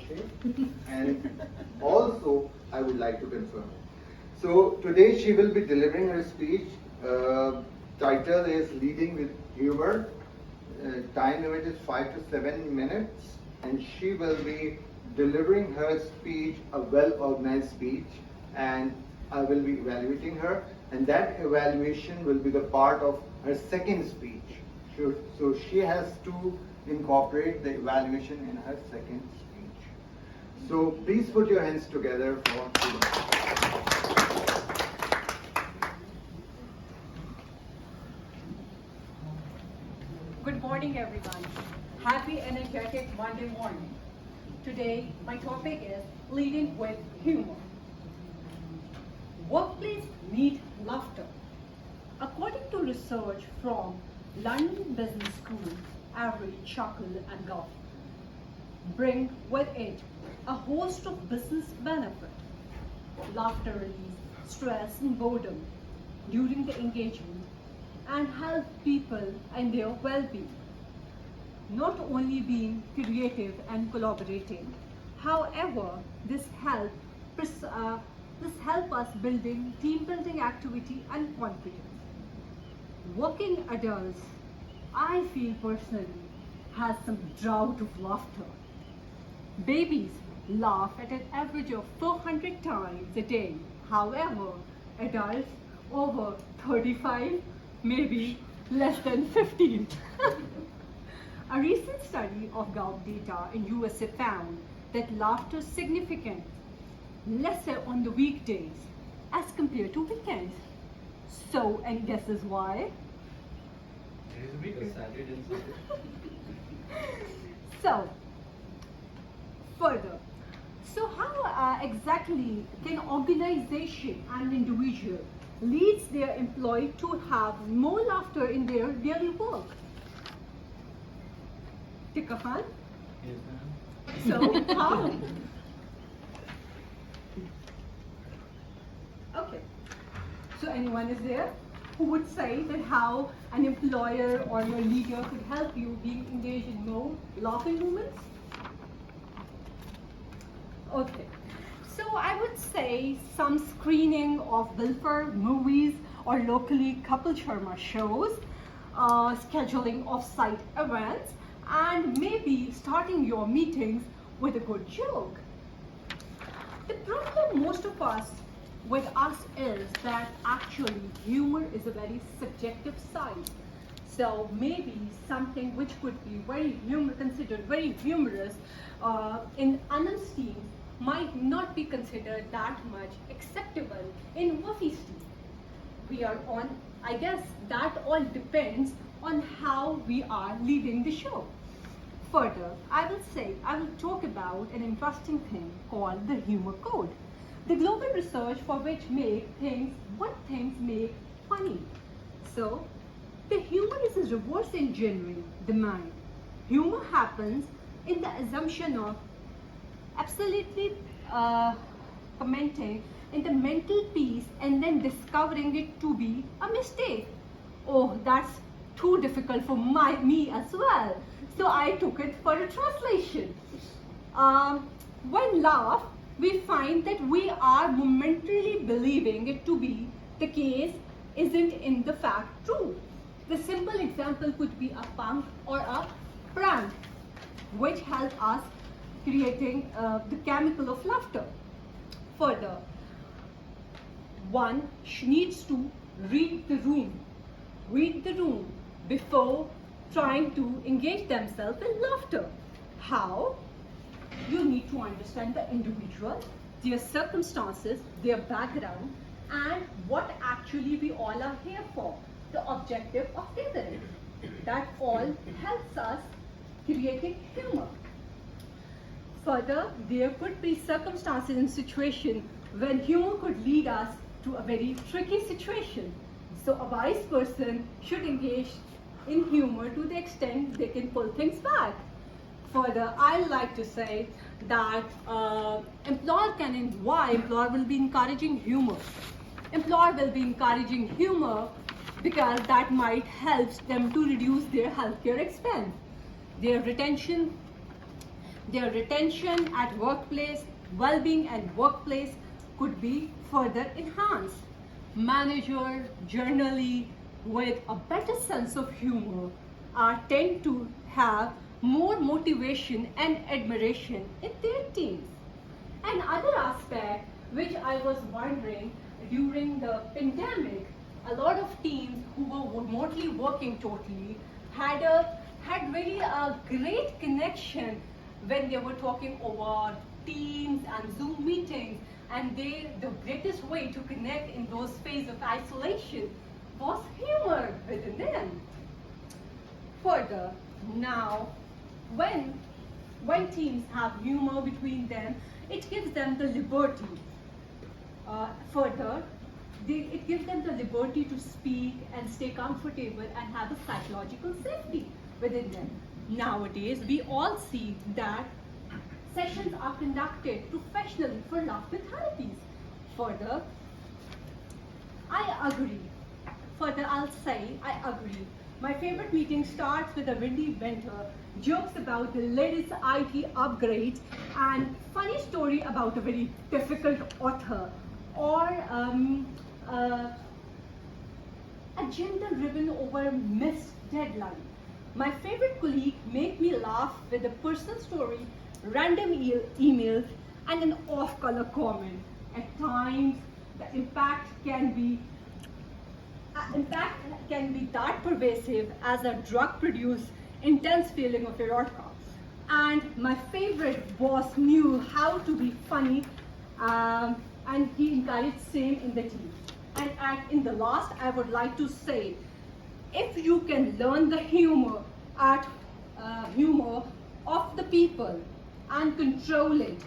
shape. And also, I would like to confirm it. So today she will be delivering her speech. Title is Leading with Humor. Time limit is 5 to 7 minutes, and she will be delivering her speech, a well-organized speech, and I will be evaluating her, and that evaluation will be the part of her second speech. So she has to incorporate the evaluation in her second speech. So please put your hands together for Good morning, everyone. Happy, energetic Monday morning. Today, my topic is leading with humor. Workplace need laughter. According to research from London Business School, every chuckle and laugh bring with it a host of business benefit. Laughter relieves stress and boredom during the engagement and help people and their well-being. Not only being creative and collaborating, however, this help us building team building activity and confidence. Working adults, I feel personally, has some drought of laughter. Babies laugh at an average of 400 times a day. However, adults over 35, maybe less than 15. A recent study of Gallup data in USA found that laughter is significant lesser on the weekdays as compared to weekends. So, any guesses why? So, further, so how exactly can organization and individual leads their employee to have more laughter in their daily work? Tikafan? Yes, So, how? Okay. So, anyone is there who would say that how an employer or your leader could help you being engaged in more laughing moments? Okay. So, I would say some screening of Wilfer movies or locally couple Sharma shows, scheduling off-site events, and maybe starting your meetings with a good joke. The problem most of us with us is that actually humor is a very subjective side. So maybe something which could be considered very humorous in Anand's team might not be considered that much acceptable in Wafi's team. We are on, I guess that all depends on how we are leading the show. Further, I will talk about an interesting thing called the humor code. The global research for which what things make funny. So, the humor is a reverse engineering the mind. Humor happens in the assumption of absolutely commenting in the mental piece and then discovering it to be a mistake. Oh, that's too difficult for me as well. So I took it for a translation. When laugh, we find that we are momentarily believing it to be the case isn't in the fact true. The simple example could be a punk or a prank, which help us creating the chemical of laughter. Further, one needs to read the room before trying to engage themselves in laughter. How? You need to understand the individual, their circumstances, their background, and what actually we all are here for, the objective of gathering. That all helps us creating humor. Further, there could be circumstances and situations when humor could lead us to a very tricky situation. So a wise person should engage in humor to the extent they can pull things back. Further, I like to say that employer will be encouraging humor. Employer will be encouraging humor because that might help them to reduce their healthcare expense. Their retention their retention at workplace, well-being and workplace could be further enhanced. Managers generally with a better sense of humor tend to have more motivation and admiration in their teams. Another aspect which I was wondering during the pandemic, a lot of teams who were remotely working totally had really a great connection when they were talking over Teams and Zoom meetings, and the greatest way to connect in those phases of isolation was humor within them. Further, now when teams have humor between them, it gives them the liberty. Further, it gives them the liberty to speak and stay comfortable and have a psychological safety within them. Nowadays, we all see that sessions are conducted professionally for laughter therapies. Further, I agree. Further, I'll say I agree. My favorite meeting starts with a windy winter, jokes about the latest IT upgrade, and funny story about a very difficult author, or agenda driven over missed deadline. My favorite colleague make me laugh with a personal story, random emails, and an off-color comment. At times, the impact can be that pervasive as a drug-produced intense feeling of erotica. And my favorite boss knew how to be funny, and he encouraged same in the team. And in the last, I would like to say, if you can learn the humor of the people and control it,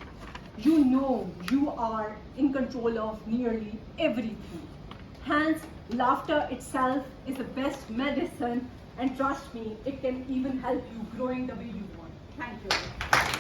you know you are in control of nearly everything. Hence, laughter itself is the best medicine, and trust me, it can even help you growing the way you want. Thank you.